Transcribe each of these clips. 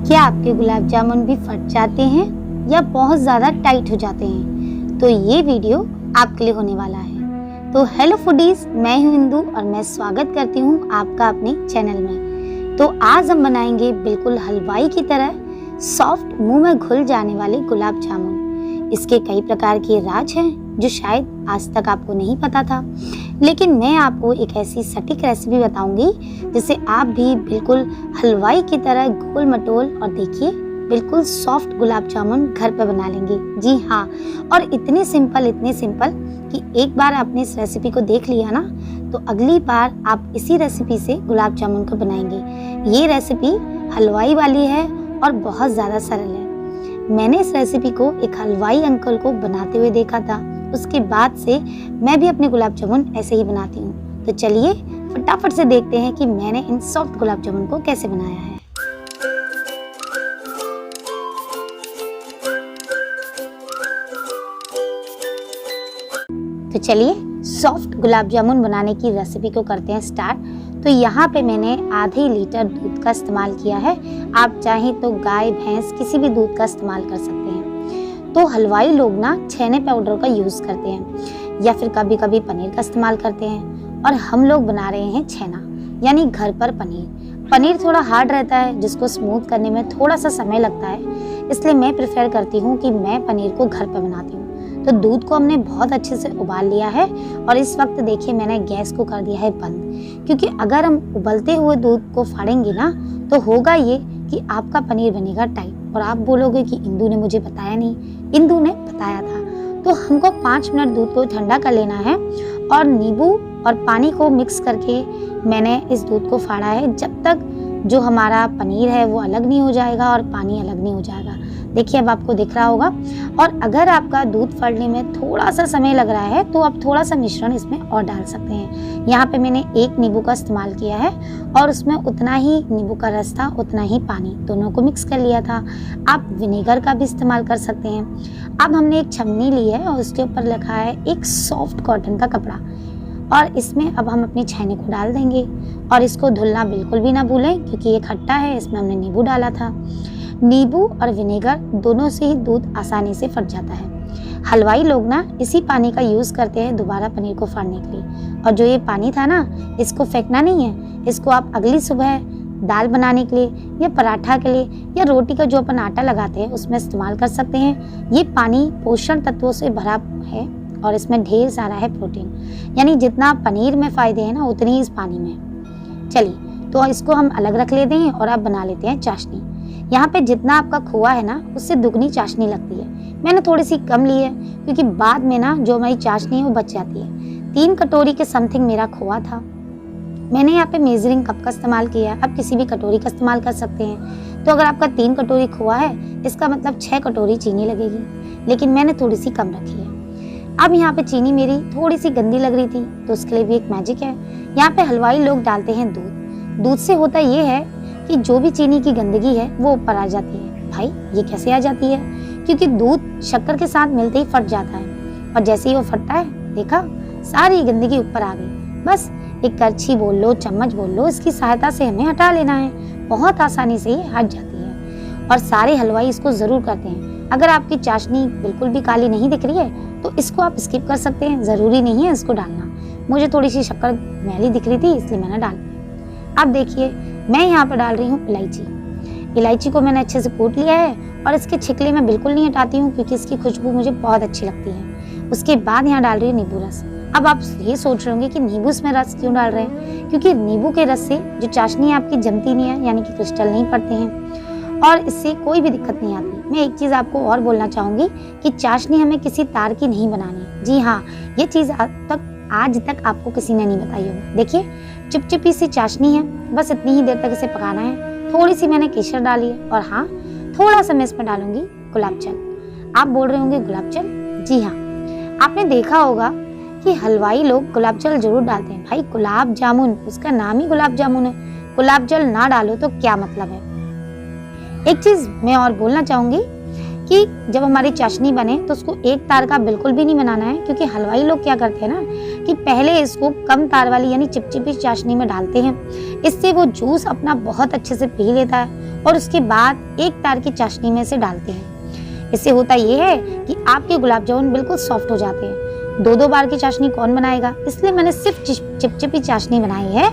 क्या आपके गुलाब जामुन भी फट जाते हैं या बहुत ज़्यादा टाइट हो जाते हैं? तो ये वीडियो आपके लिए होने वाला है। तो हेलो फूडीज, मैं हूँ इंदु और मैं स्वागत करती हूँ आपका अपने चैनल में। तो आज हम बनाएंगे बिल्कुल हलवाई की तरह सॉफ्ट, मुंह में घुल जाने वाले गुलाब जामुन। इसके कई प्रकार के राज हैं जो शायद आज तक आपको नहीं पता था, लेकिन मैं आपको एक ऐसी सटीक रेसिपी बताऊंगी जिसे आप भी बिल्कुल हलवाई की तरह गोल मटोल और देखिए बिल्कुल सॉफ्ट गुलाब जामुन घर पर बना लेंगे। जी हाँ, और इतने सिंपल कि एक बार आपने इस रेसिपी को देख लिया ना, तो अगली बार आप इसी रेसिपी से गुलाब जामुन को बनाएंगे। ये रेसिपी हलवाई वाली है और बहुत ज़्यादा सरल है। मैंने इस रेसिपी को एक हलवाई अंकल को बनाते हुए देखा था, उसके बाद से मैं भी अपने गुलाब जामुन ऐसे ही बनाती हूँ। तो चलिए फटाफट से देखते हैं कि मैंने इन सॉफ्ट गुलाब जामुन को कैसे बनाया है। तो चलिए सॉफ्ट गुलाब जामुन बनाने की रेसिपी को करते हैं स्टार्ट। तो यहाँ पे मैंने आधे लीटर दूध का इस्तेमाल किया है। आप चाहें तो गाय भैंस किसी भी दूध का इस्तेमाल कर सकते हैं। तो हलवाई लोग ना छेने पाउडर का यूज़ करते हैं या फिर कभी कभी पनीर का इस्तेमाल करते हैं, और हम लोग बना रहे हैं छेना यानी घर पर पनीर। पनीर थोड़ा हार्ड रहता है जिसको स्मूथ करने में थोड़ा सा समय लगता है, इसलिए मैं प्रेफर करती हूँ कि मैं पनीर को घर पर बनाती हूँ। तो दूध को हमने बहुत अच्छे से उबाल लिया है और इस वक्त देखिए मैंने गैस को कर दिया है बंद, क्योंकि अगर हम उबलते हुए दूध को फाड़ेंगे ना तो होगा ये कि आपका पनीर बनेगा टाइट और आप बोलोगे कि इंदु ने मुझे बताया नहीं। इंदु ने बताया था। तो हमको 5 मिनट दूध को ठंडा कर लेना है और नींबू और पानी को मिक्स करके मैंने इस दूध को फाड़ा है जब तक जो हमारा पनीर है वो अलग नहीं हो जाएगा और पानी अलग नहीं हो जाएगा। देखिए अब आपको दिख रहा होगा। और अगर आपका दूध फाड़ने में थोड़ा सा समय लग रहा है तो आप थोड़ा सा मिश्रण इसमें और डाल सकते हैं। यहाँ पे मैंने 1 नींबू का इस्तेमाल किया है और उसमें उतना ही नींबू का रस था उतना ही पानी, दोनों को मिक्स कर लिया था। आप विनेगर का भी इस्तेमाल कर सकते हैं। अब हमने एक छन्नी ली है और उसके ऊपर रखा है एक सॉफ्ट कॉटन का कपड़ा, और इसमें अब हम अपनी छेने को डाल देंगे और इसको धुलना बिल्कुल भी ना भूलें क्योंकि ये खट्टा है, इसमें हमने नींबू डाला था। नींबू और विनेगर दोनों से ही दूध आसानी से फट जाता है। हलवाई लोग ना इसी पानी का यूज़ करते हैं दोबारा पनीर को फाड़ने के लिए, और जो ये पानी था ना इसको फेंकना नहीं है, इसको आप अगली सुबह दाल बनाने के लिए या पराठा के लिए या रोटी का जो अपन आटा लगाते हैं उसमें इस्तेमाल कर सकते हैं। ये पानी पोषण तत्वों से भरा है और इसमें ढेर सारा है प्रोटीन, यानी जितना पनीर में फ़ायदे हैं ना उतनी ही इस पानी में। चलिए तो इसको हम अलग रख लेते हैं और अब बना लेते हैं चाशनी। यहाँ पे जितना आपका खोआ है ना उससे दुगनी चाशनी लगती है। मैंने थोड़ी सी कम ली है क्योंकि बाद में ना जो हमारी चाशनी है वो बच जाती है। 3 कटोरी के समथिंग मेरा खोआ था। मैंने यहाँ पे मेजरिंग कप का इस्तेमाल किया है, आप किसी भी कटोरी का इस्तेमाल कर सकते हैं। तो अगर आपका 3 कटोरी खोआ है इसका मतलब 6 कटोरी चीनी लगेगी, लेकिन मैंने थोड़ी सी कम रखी है। अब यहाँ पे चीनी मेरी थोड़ी सी गंदी लग रही थी तो उसके लिए भी एक मैजिक है। यहाँ पे हलवाई लोग डालते हैं दूध। दूध से होता ये है कि जो भी चीनी की गंदगी है वो ऊपर आ जाती है। भाई ये कैसे आ जाती है? क्योंकि दूध शक्कर के साथ मिलते ही फट जाता है, और जैसे ही वो फटता है देखा सारी गंदगी ऊपर आ गई। बस एक करछी बोल लो, चम्मच बोल लो, इसकी सहायता से हमें हटा लेना है। बहुत आसानी से ये हट जाती है और सारे हलवाई इसको ज़रूर करते हैं। अगर आपकी चाशनी बिल्कुल भी काली नहीं दिख रही है तो इसको आप स्किप कर सकते हैं, ज़रूरी नहीं है इसको डालना। मुझे थोड़ी सी शक्कर मैली दिख रही थी इसलिए मैंने डाल दी। अब देखिए मैं यहाँ पर डाल रही हूँ इलायची। इलायची को मैंने अच्छे से कूट लिया है और इसके छिकले मैं बिल्कुल नहीं हटाती हूँ क्योंकि इसकी खुशबू मुझे बहुत अच्छी लगती है। उसके बाद यहाँ डाल रही हूँ नींबू रस। अब आप ये सोच रहे होंगे कि नींबू इसमें रस क्यों डाल रहे हैं? क्योंकि नींबू के रस से जो चाशनी आपकी जमती नहीं है, यानी कि क्रिस्टल नहीं पड़ते हैं और इससे कोई भी दिक्कत नहीं आती। मैं एक चीज़ आपको और बोलना चाहूँगी कि चाशनी हमें किसी तार की नहीं बनानी। जी हाँ, ये चीज़ आज तक आपको किसी ने नहीं बताई होगी। देखिए चिपचिपी सी चाशनी है, बस इतनी ही देर तक इसे पकाना है। थोड़ी सी मैंने केसर डाली है और हाँ थोड़ा सा मैं इसमें डालूंगी गुलाब जल। आप बोल रहे होंगे गुलाब जल? जी हाँ, आपने देखा होगा कि हलवाई लोग गुलाब जल जरूर डालते हैं। भाई गुलाब जामुन, उसका नाम ही गुलाब जामुन है, गुलाब जल ना डालो तो क्या मतलब है? एक चीज मैं और बोलना चाहूंगी कि जब हमारी चाशनी बने तो उसको एक तार का बिल्कुल भी नहीं बनाना है, क्योंकि हलवाई लोग क्या करते हैं ना कि पहले इसको कम तार वाली यानी चिपचिपी चाशनी में डालते हैं। इससे वो जूस अपना बहुत अच्छे से पी लेता है और उसके बाद एक तार की चाशनी में से डालते हैं। इससे होता ये है कि आपके गुलाब जामुन बिल्कुल सॉफ्ट हो जाते हैं। 2-2 बार की चाशनी कौन बनाएगा, इसलिए मैंने सिर्फ चिपचिपी चाशनी बनाई है,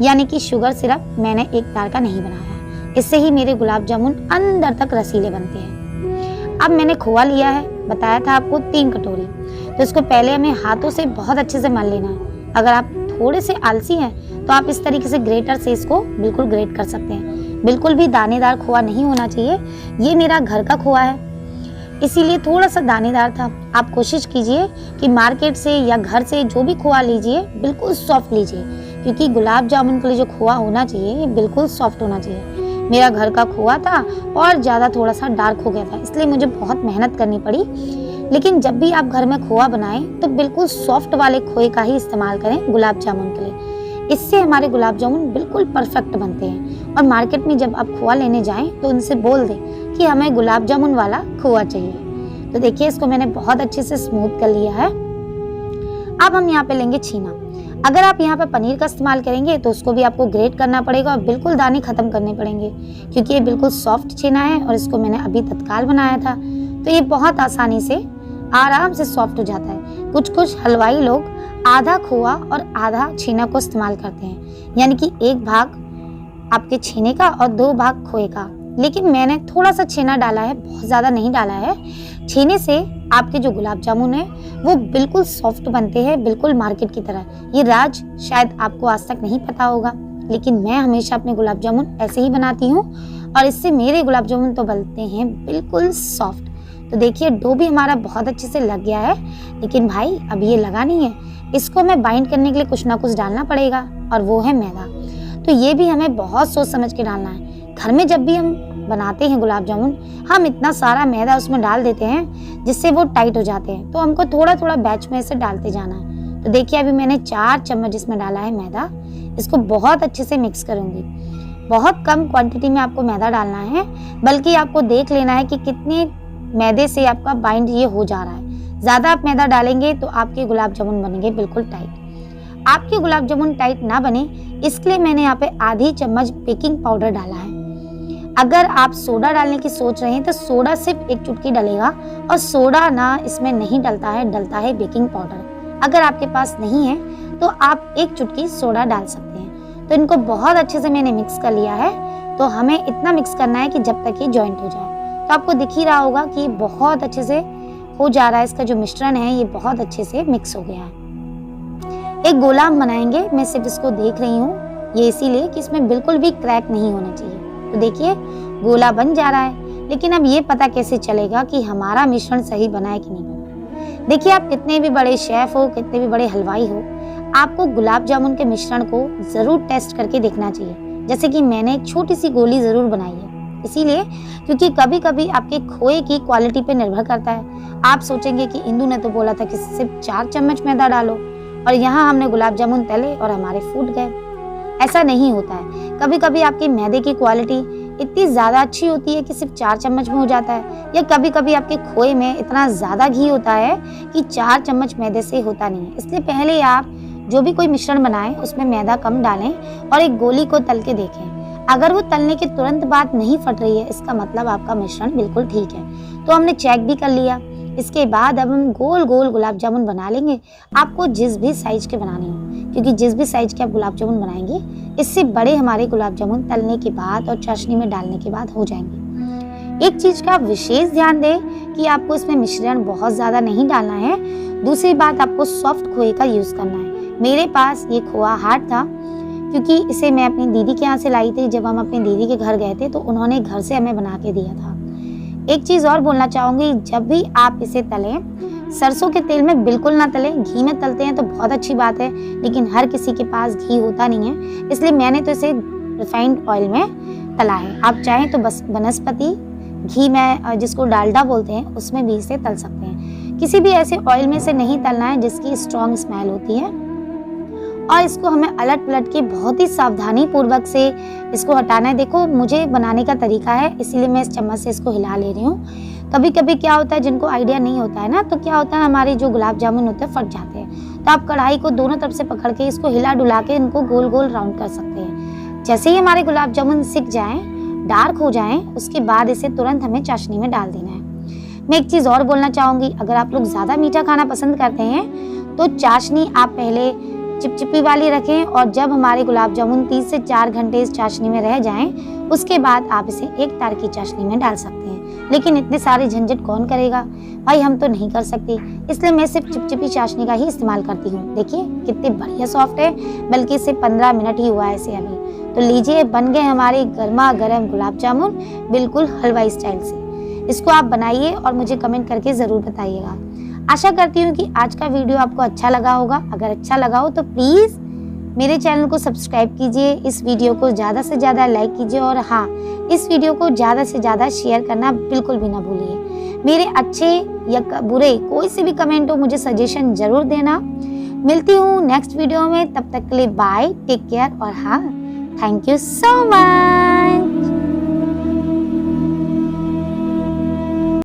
यानी कि शुगर सिरप मैंने एक तार का नहीं बनाया। इससे ही मेरे गुलाब जामुन अंदर तक रसीले बनते हैं। अब मैंने खोआ लिया है, बताया था आपको 3 कटोरी, तो इसको पहले हमें हाथों से बहुत अच्छे से मल लेना है। अगर आप थोड़े से आलसी हैं तो आप इस तरीके से ग्रेटर से इसको बिल्कुल ग्रेट कर सकते हैं। बिल्कुल भी दानेदार खोआ नहीं होना चाहिए। ये मेरा घर का खोआ है, इसीलिए थोड़ा सा दानेदार था। आप कोशिश कीजिए कि मार्केट से या घर से जो भी खोआ लीजिए बिल्कुल सॉफ्ट लीजिए, क्योंकि गुलाब जामुन के लिए जो खोआ होना चाहिए बिल्कुल सॉफ्ट होना चाहिए। मेरा घर का खोआ था और ज़्यादा थोड़ा सा डार्क हो गया था, इसलिए मुझे बहुत मेहनत करनी पड़ी। लेकिन जब भी आप घर में खोआ बनाएं तो बिल्कुल सॉफ्ट वाले खोए का ही इस्तेमाल करें गुलाब जामुन के लिए। इससे हमारे गुलाब जामुन बिल्कुल परफेक्ट बनते हैं। और मार्केट में जब आप खोआ लेने जाएं तो उनसे बोल दें कि हमें गुलाब जामुन वाला खोआ चाहिए। तो देखिए, इसको मैंने बहुत अच्छे से स्मूथ कर लिया है। अब हम यहाँ पे लेंगे छीना। अगर आप यहाँ पे पनीर का इस्तेमाल करेंगे तो उसको भी आपको ग्रेट करना पड़ेगा और बिल्कुल दाने खत्म करने पड़ेंगे, क्योंकि ये बिल्कुल सॉफ्ट छीना है और इसको मैंने अभी तत्काल बनाया था, तो ये बहुत आसानी से आराम से सॉफ्ट हो जाता है। कुछ हलवाई लोग आधा खोआ और आधा छीना को इस्तेमाल करते हैं, यानी कि 1 भाग आपके छीने का और 2 भाग खोए का। लेकिन मैंने थोड़ा सा छीना डाला है, बहुत ज़्यादा नहीं डाला है। छीने से आपके जो गुलाब जामुन है वो बिल्कुल सॉफ्ट बनते हैं, बिल्कुल मार्केट की तरह। ये राज शायद आपको आज तक नहीं पता होगा, लेकिन मैं हमेशा अपने गुलाब जामुन ऐसे ही बनाती हूँ और इससे मेरे गुलाब जामुन तो बनते हैं बिल्कुल सॉफ्ट। तो देखिए, डो भी हमारा बहुत अच्छे से लग गया है। लेकिन भाई, अब ये लगा नहीं है, इसको हमें बाइंड करने के लिए कुछ ना कुछ डालना पड़ेगा, और वो है मैदा। तो ये भी हमें बहुत सोच समझ के डालना है। घर में जब भी हम बनाते हैं गुलाब जामुन, हम इतना सारा मैदा उसमें डाल देते हैं जिससे वो टाइट हो जाते हैं। तो हमको थोड़ा थोड़ा बैच में से डालते जाना है। तो देखिए, अभी मैंने 4 चम्मच इसमें डाला है मैदा। इसको बहुत अच्छे से मिक्स करूंगी। बहुत कम क्वांटिटी में आपको मैदा डालना है, बल्कि आपको देख लेना है कि कितने मैदे से आपका बाइंड ये हो जा रहा है। ज़्यादा आप मैदा डालेंगे तो आपके गुलाब जामुन बनेंगे बिल्कुल टाइट। आपके गुलाब जामुन टाइट ना बने, इसके लिए मैंने यहाँ पे आधी चम्मच बेकिंग पाउडर डाला है। अगर आप सोडा डालने की सोच रहे हैं तो सोडा सिर्फ 1 चुटकी डलेगा, और सोडा ना इसमें नहीं डलता है, डलता है बेकिंग पाउडर। अगर आपके पास नहीं है तो आप 1 चुटकी सोडा डाल सकते हैं। तो इनको बहुत अच्छे से मैंने मिक्स कर लिया है। तो हमें इतना मिक्स करना है कि जब तक ये जॉइंट हो जाए। तो आपको दिख ही रहा होगा कि बहुत अच्छे से हो जा रहा है। इसका जो मिश्रण है ये बहुत अच्छे से मिक्स हो गया है। एक गोला हम बनाएंगे, मैं सिर्फ इसको देख रही हूँ, ये इसीलिए कि इसमें बिल्कुल भी क्रैक नहीं होना चाहिए। तो देखिए, गोला बन जा रहा है। लेकिन अब ये पता कैसे चलेगा कि हमारा मिश्रण सही बना है कि नहीं बना। देखिए, आप कितने भी बड़े शेफ हो, कितने भी बड़े हलवाई हो, आपको गुलाब जामुन के मिश्रण को जरूर टेस्ट करके देखना चाहिए। जैसे कि मैंने एक छोटी सी गोली जरूर बनाई है, इसीलिए क्योंकि कभी कभी आपके खोए की क्वालिटी पे निर्भर करता है। आप सोचेंगे कि इंदु ने तो बोला था कि सिर्फ 4 चम्मच मैदा डालो, और यहाँ हमने गुलाब जामुन तले और हमारे फूट गए। ऐसा नहीं होता है। कभी कभी आपके मैदे की क्वालिटी इतनी ज़्यादा अच्छी होती है कि सिर्फ 4 चम्मच में हो जाता है, या कभी कभी आपके खोए में इतना ज़्यादा घी होता है कि 4 चम्मच मैदे से होता नहीं है। इसलिए पहले आप जो भी कोई मिश्रण बनाएं उसमें मैदा कम डालें और एक गोली को तल के देखें। अगर वो तलने के तुरंत बाद नहीं फट रही है, इसका मतलब आपका मिश्रण बिल्कुल ठीक है। तो हमने चेक भी कर लिया। इसके बाद अब हम गोल गोल गुलाब जामुन बना लेंगे। आपको जिस भी साइज के बनाने हो, क्योंकि जिस भी साइज के आप गुलाब जामुन बनाएंगे, इससे बड़े हमारे गुलाब जामुन तलने के बाद और चाशनी में डालने के बाद हो जाएंगे। एक चीज का विशेष ध्यान दें कि आपको इसमें मिश्रण बहुत ज्यादा नहीं डालना है। दूसरी बात, आपको सॉफ्ट खोए का यूज करना है। मेरे पास ये खोआ हार्ड था, क्योंकि इसे मैं अपनी दीदी के यहाँ से लाई थी। जब हम अपनी दीदी के घर गए थे तो उन्होंने घर से हमें बना के दिया था। एक चीज और बोलना चाहूंगी, जब भी आप इसे तलें, सरसों के तेल में बिल्कुल ना तलें। घी में तलते हैं तो बहुत अच्छी बात है, लेकिन हर किसी के पास घी होता नहीं है, इसलिए मैंने तो इसे रिफाइंड ऑयल में तला है। आप चाहें तो बस वनस्पति घी में, जिसको डालडा बोलते हैं, उसमें भी इसे तल सकते हैं। किसी भी ऐसे ऑयल में से नहीं तलना है जिसकी स्ट्रॉन्ग स्मेल होती है। और इसको हमें अलट पलट के बहुत ही सावधानी पूर्वक से इसको हटाना है। देखो, मुझे बनाने का तरीका है, इसीलिए मैं इस चम्मच से इसको हिला ले रही हूँ। कभी कभी क्या होता है, जिनको आइडिया नहीं होता है ना, तो क्या होता है, हमारे जो गुलाब जामुन होते हैं फट जाते हैं। तो आप कढ़ाई को दोनों तरफ से पकड़ के इसको हिला डुला के इनको गोल गोल राउंड कर सकते हैं। जैसे ही हमारे गुलाब जामुन सिक जाएं डार्क हो जाएं, उसके बाद इसे तुरंत हमें चाशनी में डाल देना है। मैं एक चीज़ और बोलना चाहूँगी, अगर आप लोग ज़्यादा मीठा खाना पसंद करते हैं तो चाशनी आप पहले चिपचिपी वाली रखें और जब हमारे गुलाब जामुन 3 से 4 घंटे इस चाशनी में रह जाएं, उसके बाद आप इसे एक तार की चाशनी में डाल सकते हैं। लेकिन इतने सारे झंझट कौन करेगा भाई, हम तो नहीं कर सकते, इसलिए मैं सिर्फ चिपचिपी चाशनी का ही इस्तेमाल करती हूँ। देखिए कितने बढ़िया सॉफ्ट है, बल्कि इसे 15 मिनट ही हुआ है इसे अभी। तो लीजिए, बन गए हमारे गर्मा गर्म गुलाब जामुन, बिल्कुल हलवाई स्टाइल से। इसको आप बनाइए और मुझे कमेंट करके ज़रूर बताइएगा। आशा करती हूँ कि आज का वीडियो आपको अच्छा लगा होगा। अगर अच्छा लगा हो तो प्लीज़ मेरे चैनल को सब्सक्राइब कीजिए, इस वीडियो को ज़्यादा से ज़्यादा लाइक कीजिए और हाँ, इस वीडियो को ज़्यादा से ज़्यादा शेयर करना बिल्कुल भी ना भूलिए। मेरे अच्छे या बुरे कोई से भी कमेंट हो, मुझे सजेशन ज़रूर देना। मिलती हूँ नेक्स्ट वीडियो में, तब तक के लिए बाय, टेक केयर और हाँ, थैंक यू सो मच।